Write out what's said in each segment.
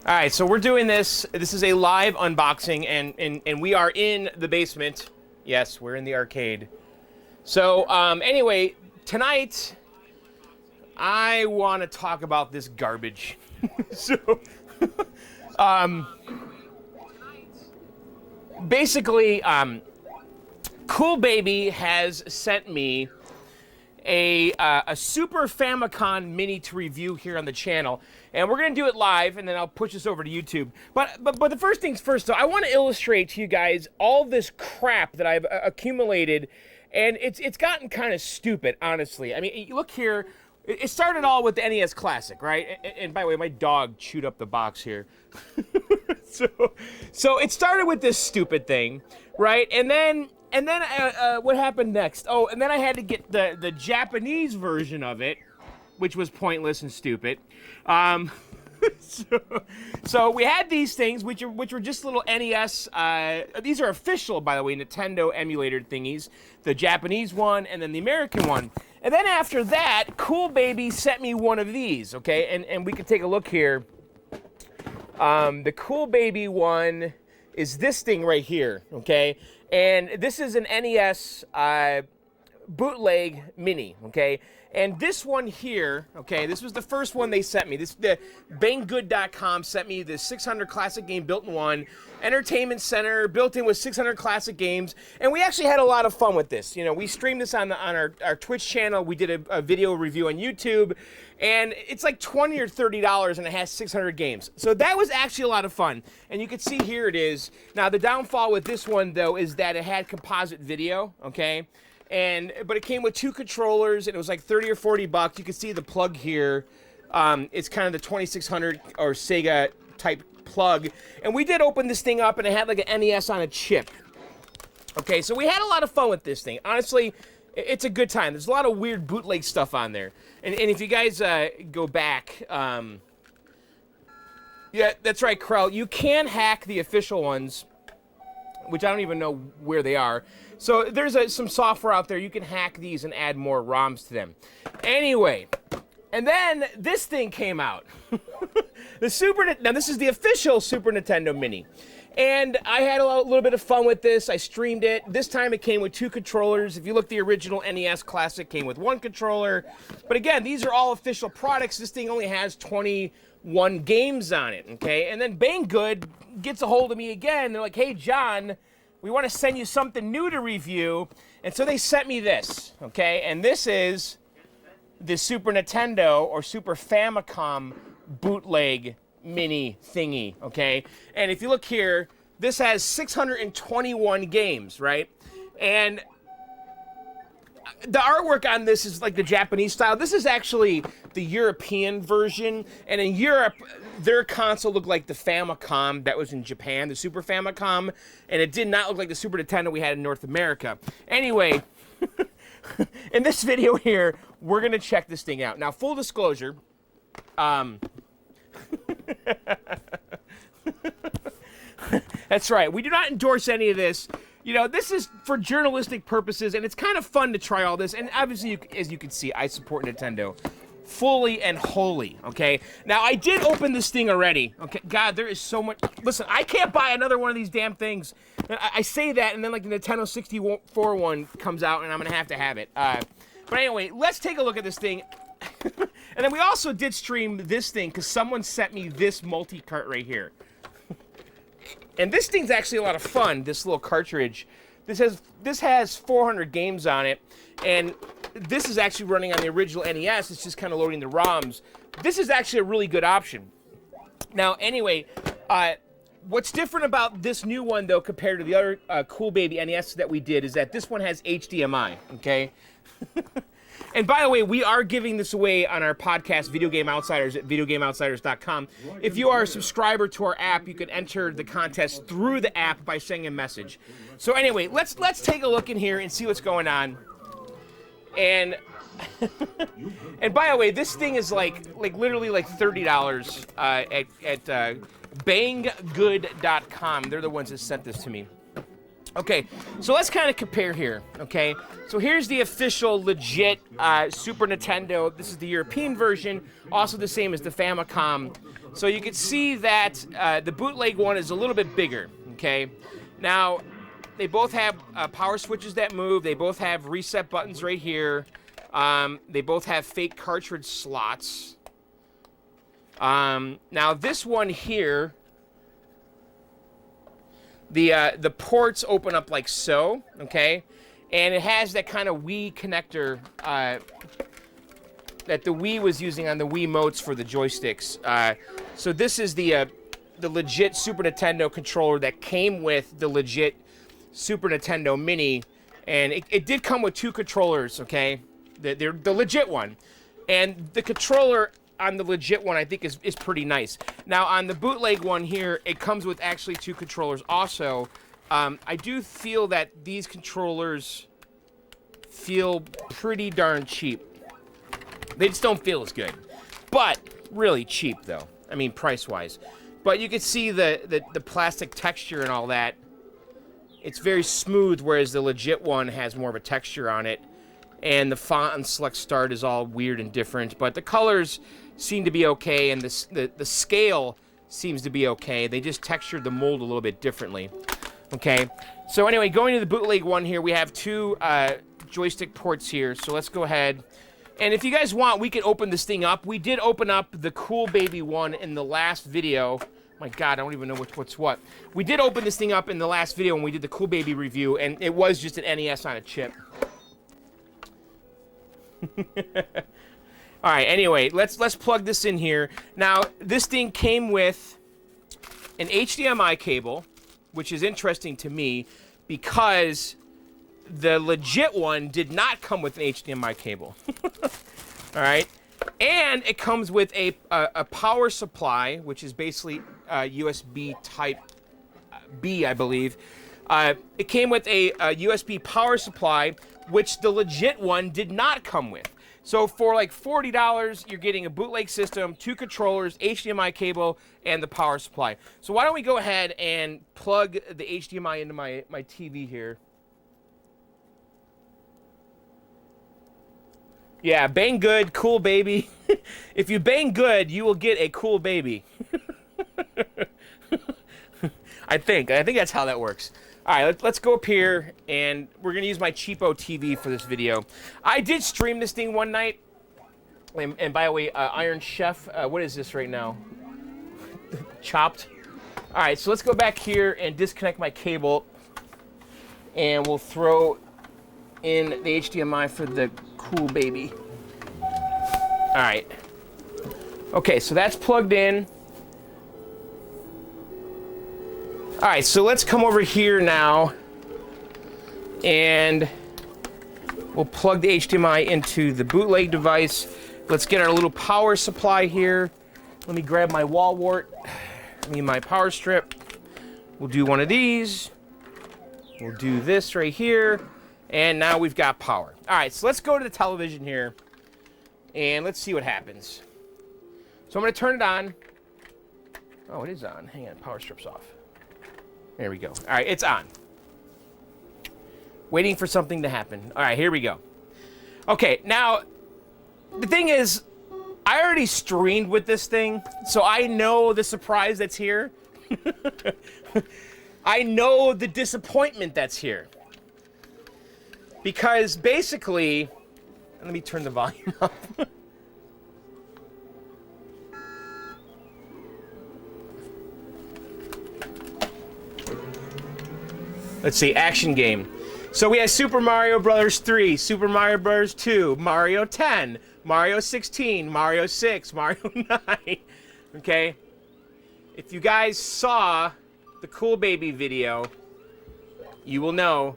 All right, so we're doing this. This is a live unboxing, and we are in the basement. Yes, we're in the arcade. So anyway, tonight I want to talk about this garbage. So basically, Coolbaby has sent me a Super Famicom Mini to review here on the channel, and we're gonna do it live, and then I'll push this over to YouTube. But the first things first, though, I want to illustrate to you guys all this crap that I've accumulated, and it's gotten kind of stupid, honestly. I mean, you look here. It started all with the NES Classic, right? And by the way, my dog chewed up the box here. So it started with this stupid thing, right? And then what happened next? Oh, and then I had to get the Japanese version of it, which was pointless and stupid. So we had these things, which were just little NES. These are official, by the way, Nintendo emulator thingies. The Japanese one, and then the American one. And then after that, Coolbaby sent me one of these. Okay, and we can take a look here. The Coolbaby one is this thing right here. Okay, and this is an NES bootleg mini. Okay. And this one here, okay, this was the first one they sent me. The Banggood.com sent me the 600 classic game built in one, entertainment center built in with 600 classic games, and we actually had a lot of fun with this. You know, we streamed this on our Twitch channel. We did a video review on YouTube, and it's like $20 or $30, and it has 600 games. So that was actually a lot of fun. And you can see here it is. Now the downfall with this one though is that it had composite video, okay? But it came with two controllers, and it was like 30 or 40 bucks. You can see the plug here. It's kind of the 2600 or Sega type plug. And we did open this thing up, and it had like an NES on a chip. Okay, so we had a lot of fun with this thing. Honestly, it's a good time. There's a lot of weird bootleg stuff on there. And if you guys go back, yeah, that's right, Krell. You can hack the official ones, which I don't even know where they are. So there's some software out there. You can hack these and add more ROMs to them. Anyway, and then this thing came out. Now this is the official Super Nintendo Mini. And I had a little bit of fun with this. I streamed it. This time it came with two controllers. If you look, the original NES Classic came with one controller. But again, these are all official products. This thing only has 21 games on it, okay? And then Banggood gets a hold of me again. They're like, hey, John, we want to send you something new to review. And so they sent me this, okay? And this is the Super Nintendo or Super Famicom bootleg mini thingy, okay? And if you look here, this has 621 games, right? And the artwork on this is like the Japanese style. This is actually the European version, and in Europe, their console looked like the Famicom that was in Japan, the Super Famicom, and it did not look like the Super Nintendo we had in North America. Anyway, in this video here, we're gonna check this thing out. Now, full disclosure, that's right, we do not endorse any of this. You know, this is for journalistic purposes, and it's kind of fun to try all this. And obviously, as you can see, I support Nintendo fully and wholly, okay? Now, I did open this thing already, okay? God, there is so much. Listen, I can't buy another one of these damn things. I say that, and then, like, the Nintendo 64 one comes out, and I'm going to have it. But anyway, let's take a look at this thing. And then we also did stream this thing, because someone sent me this multi-cart right here. And this thing's actually a lot of fun, this little cartridge. This has 400 games on it, and this is actually running on the original NES. It's just kind of loading the ROMs. This is actually a really good option. Now, anyway, what's different about this new one, though, compared to the other Coolbaby NES that we did, is that this one has HDMI, okay? And by the way, we are giving this away on our podcast, Video Game Outsiders, at videogameoutsiders.com. If you are a subscriber to our app, you can enter the contest through the app by sending a message. So anyway, let's take a look in here and see what's going on. And and by the way, this thing is like literally like $30 at Banggood.com. They're the ones that sent this to me. Okay, so let's kind of compare here, okay? So here's the official, legit Super Nintendo. This is the European version, also the same as the Famicom. So you can see that the bootleg one is a little bit bigger, okay? Now, they both have power switches that move. They both have reset buttons right here. They both have fake cartridge slots. Now, this one here, the ports open up like so, okay? And it has that kind of Wii connector that the Wii was using on the Wiimotes for the joysticks. So this is the legit Super Nintendo controller that came with the legit Super Nintendo Mini, and it did come with 2 controllers, okay? They're the legit one. And the controller on the legit one, I think, is pretty nice. Now, on the bootleg one here, it comes with actually 2 controllers also. I do feel that these controllers feel pretty darn cheap. They just don't feel as good. But really cheap, though. I mean, price-wise. But you can see the plastic texture and all that. It's very smooth, whereas the legit one has more of a texture on it. And the font on Select Start is all weird and different. But the colors seem to be okay, and the scale seems to be okay. They just textured the mold a little bit differently. Okay, so anyway, going to the bootleg one here, we have 2 joystick ports here. So let's go ahead. And if you guys want, we can open this thing up. We did open up the Coolbaby one in the last video. My God, I don't even know what's what. We did open this thing up in the last video when we did the Coolbaby review, and it was just an NES on a chip. All right, anyway, let's plug this in here. Now, this thing came with an HDMI cable, which is interesting to me because the legit one did not come with an HDMI cable. All right. And it comes with a power supply, which is basically USB type B, I believe. It came with a USB power supply, which the legit one did not come with. So for like $40, you're getting a bootleg system, 2 controllers, HDMI cable, and the power supply. So why don't we go ahead and plug the HDMI into my TV here. Yeah, bang good, Coolbaby. If you bang good, you will get a Coolbaby. I think that's how that works. All right, let's go up here, and we're going to use my cheapo TV for this video. I did stream this thing one night. And by the way, Iron Chef, what is this right now? Chopped. All right, so let's go back here and disconnect my cable. And we'll throw in the HDMI for the Coolbaby. All right. Okay, so that's plugged in. All right, so let's come over here now, and we'll plug the HDMI into the bootleg device. Let's get our little power supply here. Let me grab my wall wart. I mean my power strip. We'll do one of these. We'll do this right here. And now we've got power. All right, so let's go to the television here, and let's see what happens. So I'm going to turn it on. Oh, it is on. Hang on, power strip's off. There we go. All right, it's on. Waiting for something to happen. All right, here we go. Okay, now, the thing is, I already streamed with this thing, so I know the surprise that's here. I know the disappointment that's here. Because basically, let me turn the volume up. Let's see, action game. So we have Super Mario Bros. 3, Super Mario Bros. 2, Mario 10, Mario 16, Mario 6, Mario 9. Okay? If you guys saw the Coolbaby video, you will know.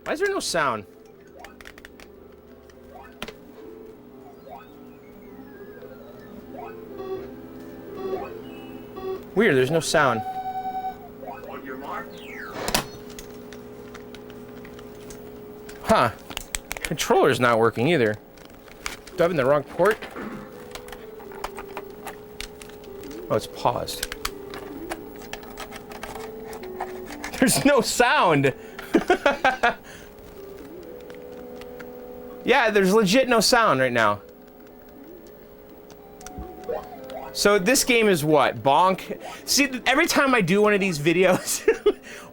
Why is there no sound? Weird, there's no sound. On your mark. Huh. Controller's not working either. Do I have in the wrong port? Oh, it's paused. There's no sound. Yeah, there's legit no sound right now. So this game is what? Bonk? See, every time I do one of these videos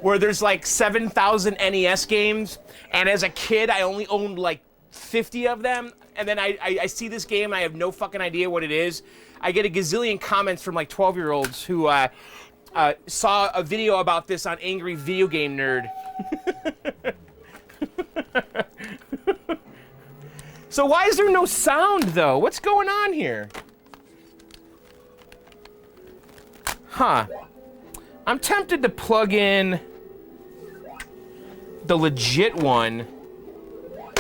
where there's like 7,000 NES games, and as a kid I only owned like 50 of them, and then I see this game and I have no fucking idea what it is, I get a gazillion comments from like 12-year-olds who saw a video about this on Angry Video Game Nerd. So why is there no sound though? What's going on here? Huh. I'm tempted to plug in the legit one.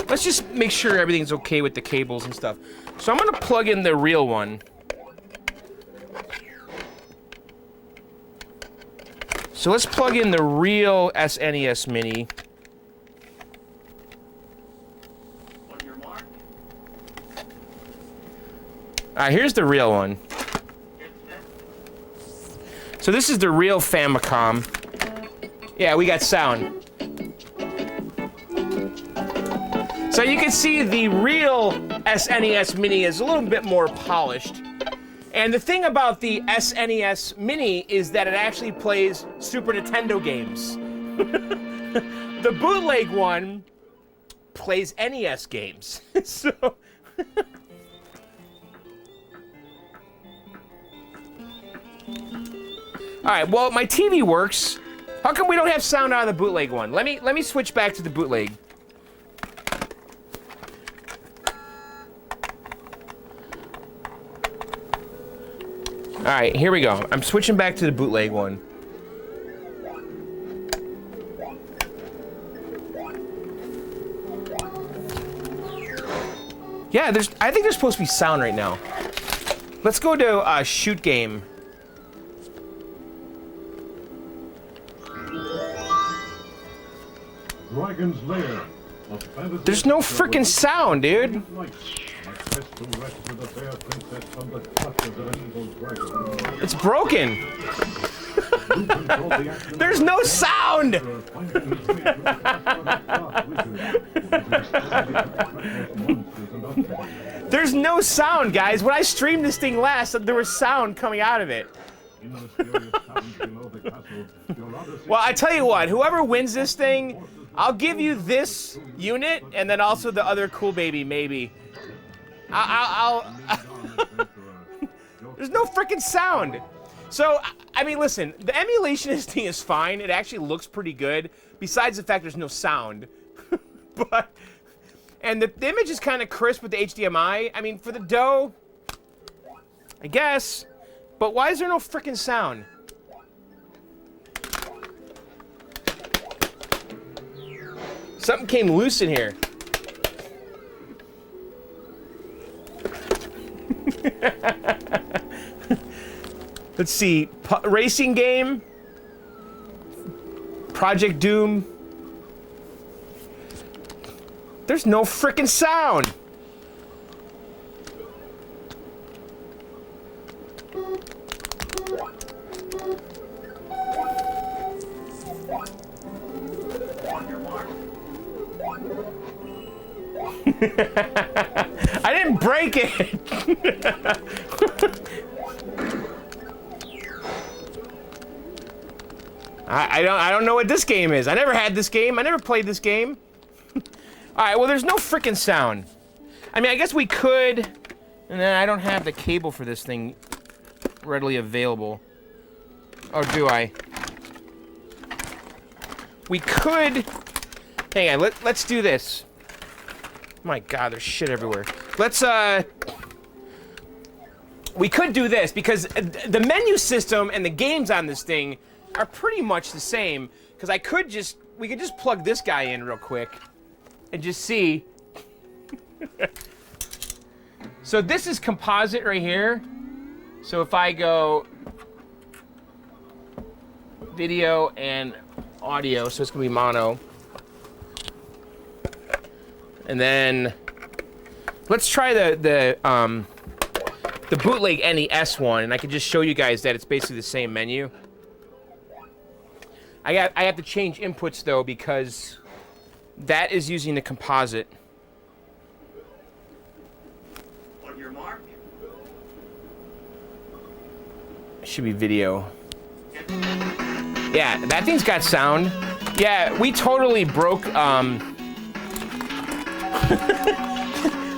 Let's just make sure everything's okay with the cables and stuff. So I'm gonna plug in the real one. So let's plug in the real SNES Mini. On your mark. Alright, here's the real one. So this is the real Famicom. Yeah, we got sound. So you can see the real SNES Mini is a little bit more polished. And the thing about the SNES Mini is that it actually plays Super Nintendo games. The bootleg one plays NES games. So... Alright, well, my TV works. How come we don't have sound out of the bootleg one? Let me switch back to the bootleg. Alright, here we go. I'm switching back to the bootleg one. Yeah, I think there's supposed to be sound right now. Let's go to shoot game. Dragon's Lair. There's no freaking sound, dude. It's broken. There's no sound. There's no sound, guys. When I streamed this thing last, there was sound coming out of it. Well, I tell you what, whoever wins this thing, I'll give you this unit and then also the other Coolbaby, maybe. There's no freaking sound. So, I mean, listen, the emulation of this thing is fine. It actually looks pretty good, besides the fact there's no sound. And the image is kind of crisp with the HDMI. I mean, for the dough, I guess. But why is there no freaking sound? Something came loose in here. Let's see. Racing game. Project Doom. There's no freaking sound. I didn't break it. I don't know what this game is. I never had this game. I never played this game. All right, well, there's no freaking sound. I mean, I guess we could, and then I don't have the cable for this thing readily available. Or do I? We could. Hang on, let's do this. My God, there's shit everywhere. Let's, we could do this, because the menu system and the games on this thing are pretty much the same, because we could just plug this guy in real quick and just see. So this is composite right here. So if I go video and audio, so it's gonna be mono. And then let's try the bootleg NES one, and I can just show you guys that it's basically the same menu. I have to change inputs though, because that is using the composite. On your mark. Should be video. Yeah, that thing's got sound. Yeah, we totally broke,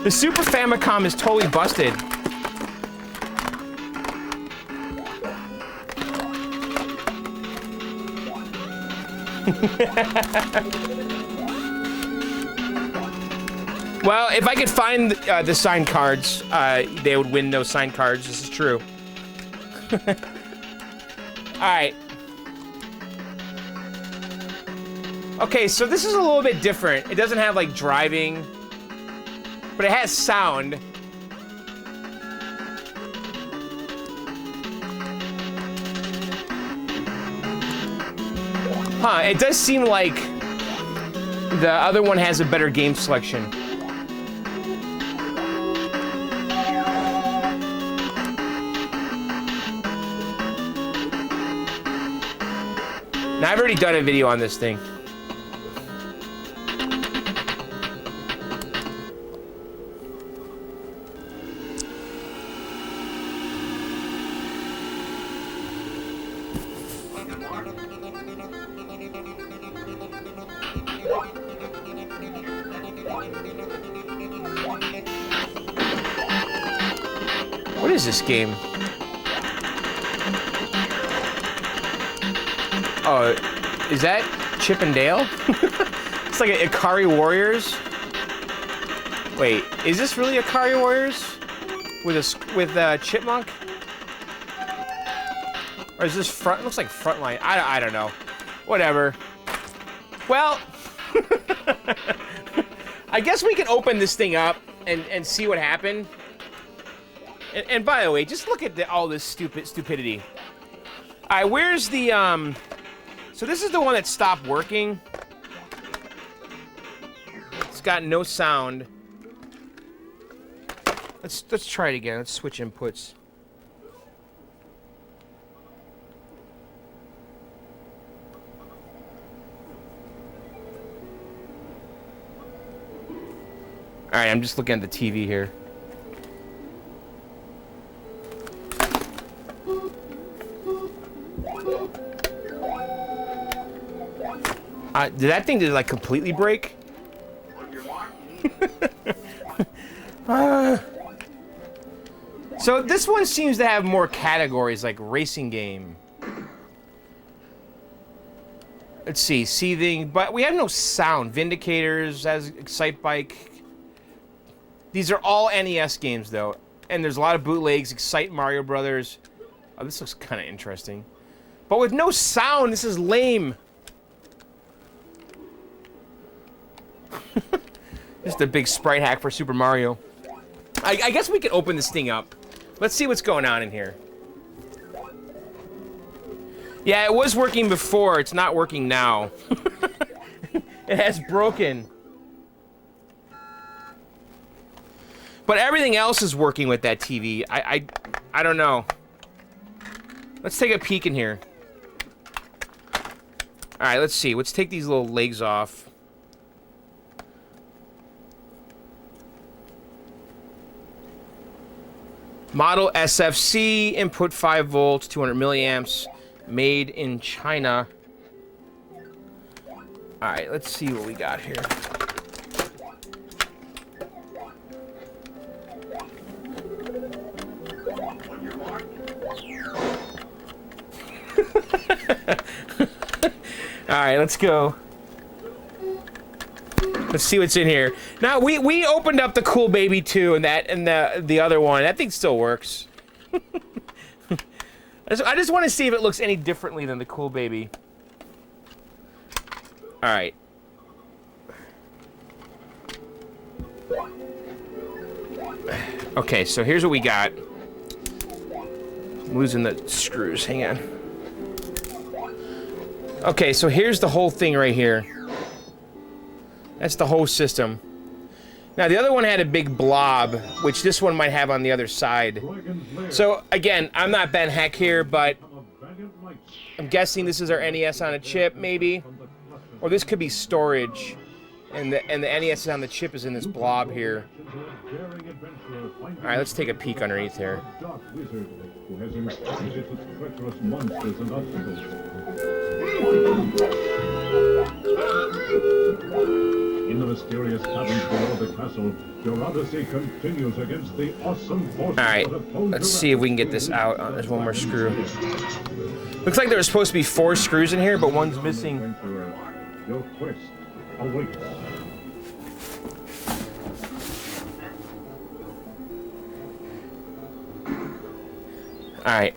the Super Famicom is totally busted. Well, if I could find the signed cards, they would win those signed cards. This is true. Alright. Okay, so this is a little bit different. It doesn't have, like, driving, but it has sound. Huh, it does seem like the other one has a better game selection. Now, I've already done a video on this thing. What is this game? Oh, is that Chip and Dale? It's like a Ikari Warriors. Wait, is this really Ikari Warriors with Chipmunk? Or is this front? It looks like Frontline. I don't know. Whatever. Well, I guess we can open this thing up and see what happened. And by the way, just look at all this stupidity. All right, where's the So this is the one that stopped working. It's got no sound. Let's try it again. Let's switch inputs. All right, I'm just looking at the TV here. Did that thing like completely break? So this one seems to have more categories, like racing game. Let's see, seething, but we have no sound. Vindicators, as Excite Bike. These are all NES games, though, and there's a lot of bootlegs. Excite Mario Brothers. Oh, this looks kind of interesting, but with no sound, this is lame. Just a big sprite hack for Super Mario. I guess we can open this thing up. Let's see what's going on in here. Yeah, it was working before. It's not working now. It has broken. But everything else is working with that TV. I don't know. Let's take a peek in here. All right, let's see. Let's take these little legs off. Model SFC, input 5 volts, 200 milliamps, made in China. All right, let's see what we got here. On your mark. All right, let's go. Let's see what's in here. Now we opened up the Coolbaby 2 and the other one. That thing still works. I just want to see if it looks any differently than the Coolbaby. All right. Okay, so here's what we got. I'm losing the screws. Hang on. Okay, so here's the whole thing right here. That's the whole system. Now, the other one had a big blob, which this one might have on the other side. So, again, I'm not Ben Heck here, but I'm guessing this is our NES on a chip, maybe. Or this could be storage, and the NES on the chip is in this blob here. All right, let's take a peek underneath here. who has inspired it with treacherous monsters and obstacles. In the mysterious caverns below the castle, your odyssey continues against the awesome forces All right, that oppose let's your see if we can get this out. Oh, there's one more screw. Looks like there was supposed to be 4 screws in here, but one's missing. adventurer. Your quest awaits. All right.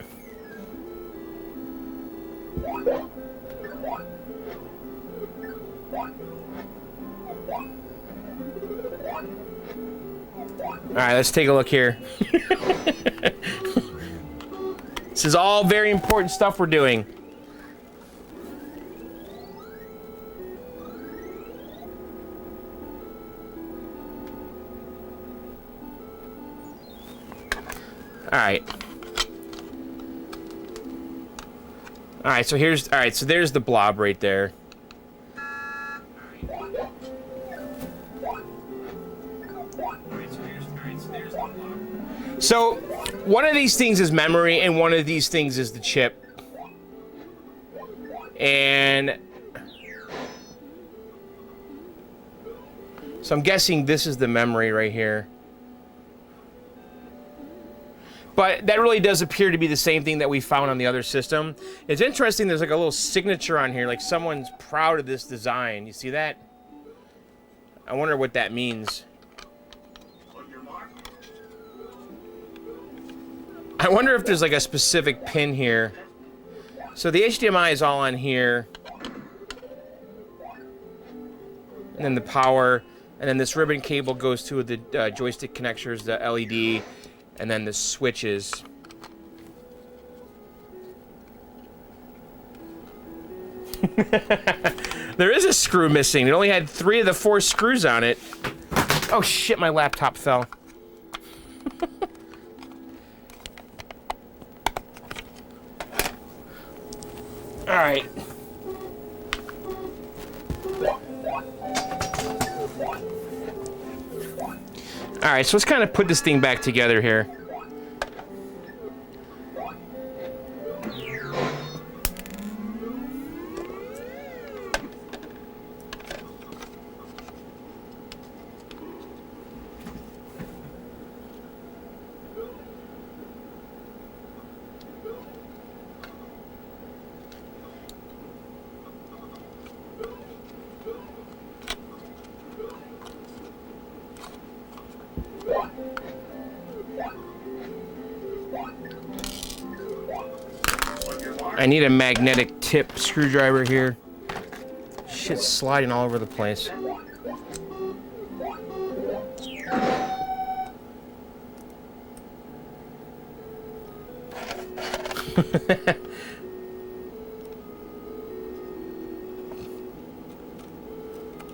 All right, let's take a look here. This is all very important stuff we're doing. All right. All right, so here's, all right, so there's the blob right there. So, one of these things is memory, and one of these things is the chip. And so I'm guessing this is the memory right here. But that really does appear to be the same thing that we found on the other system. It's interesting, there's like a little signature on here, like someone's proud of this design. You see that? I wonder what that means. On your mark. I wonder if there's like a specific pin here. So the HDMI is all on here. And then the power. And then this ribbon cable goes to the joystick connectors, the LED. And then the switches. There is a screw missing. It only had 3 of the 4 screws on it. Oh shit, my laptop fell. All right. All right, so let's kind of put this thing back together here. I need a magnetic tip screwdriver here. Shit's sliding all over the place.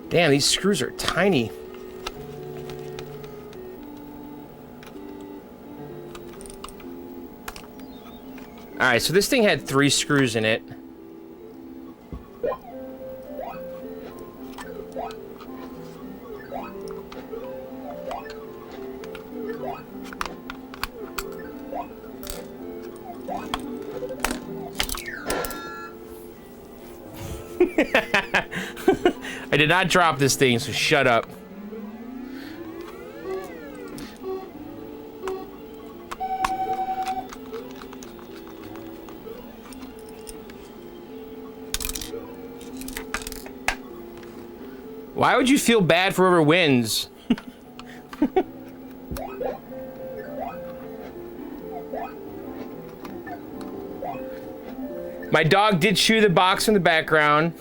Damn, these screws are tiny. Alright, so this thing had 3 screws in it. I did not drop this thing, so shut up. Why would you feel bad for whoever wins? My dog did chew the box in the background.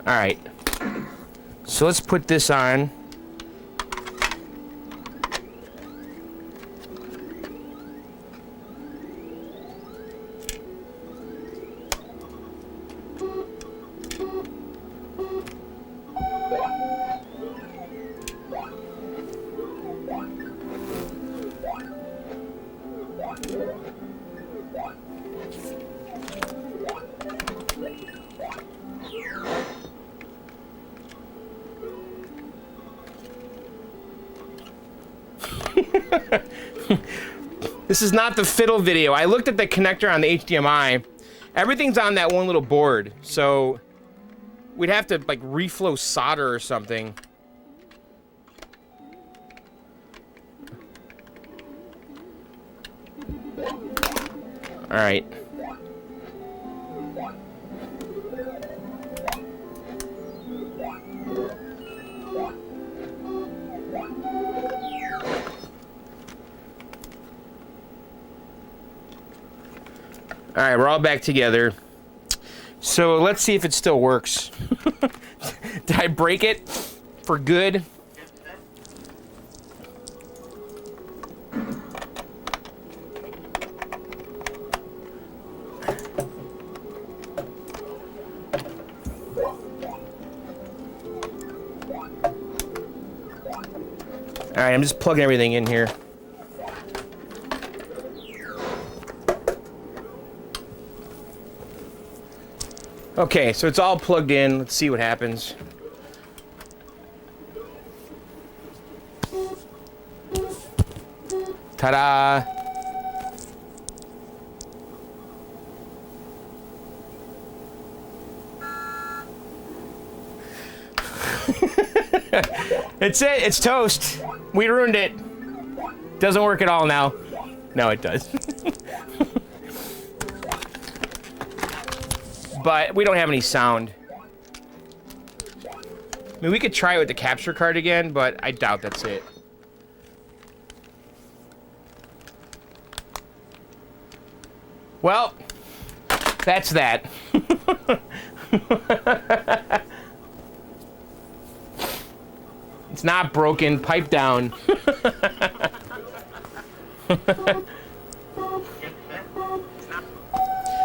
All right. So let's put this on. This is not the fiddle video. I looked at the connector on the HDMI. Everything's on that one little board, so we'd have to like reflow solder or something. All right. All right, we're all back together. So let's see if it still works. Did I break it for good? All right, I'm just plugging everything in here. Okay, so it's all plugged in. Let's see what happens. Ta-da! That's it. It's toast. We ruined it. Doesn't work at all now. No, it does. But we don't have any sound. I mean, we could try it with the capture card again, but I doubt that's it. Well, that's that. It's not broken. Pipe down.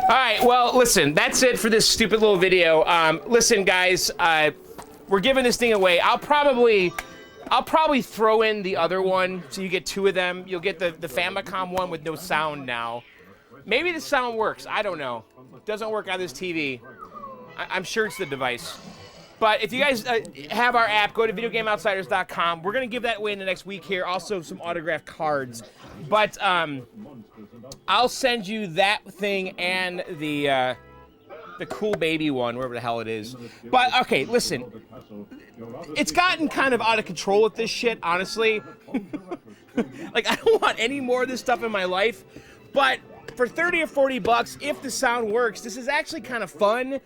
All right, well, listen, that's it for this stupid little video. Listen, guys, we're giving this thing away. I'll probably throw in the other one, so you get two of them. You'll get the Famicom one with no sound now. Maybe the sound works. I don't know. It doesn't work on this TV. I'm sure it's the device. But if you guys have our app, go to videogameoutsiders.com. We're going to give that away in the next week here. Also, some autographed cards. But I'll send you that thing and the Coolbaby one, wherever the hell it is. But, okay, listen. It's gotten kind of out of control with this shit, honestly. Like, I don't want any more of this stuff in my life. But for 30 or 40 bucks, if the sound works, this is actually kind of fun.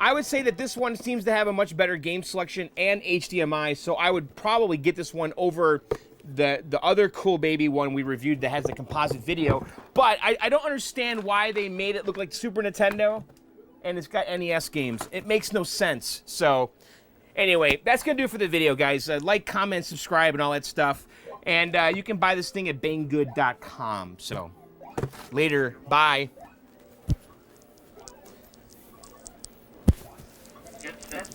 I would say that this one seems to have a much better game selection and HDMI, so I would probably get this one over the other Coolbaby one we reviewed that has the composite video. But I don't understand why they made it look like Super Nintendo, and it's got NES games. It makes no sense. So anyway, that's going to do it for the video, guys. Like, comment, subscribe, and all that stuff. And you can buy this thing at banggood.com. So later. Bye. Get set.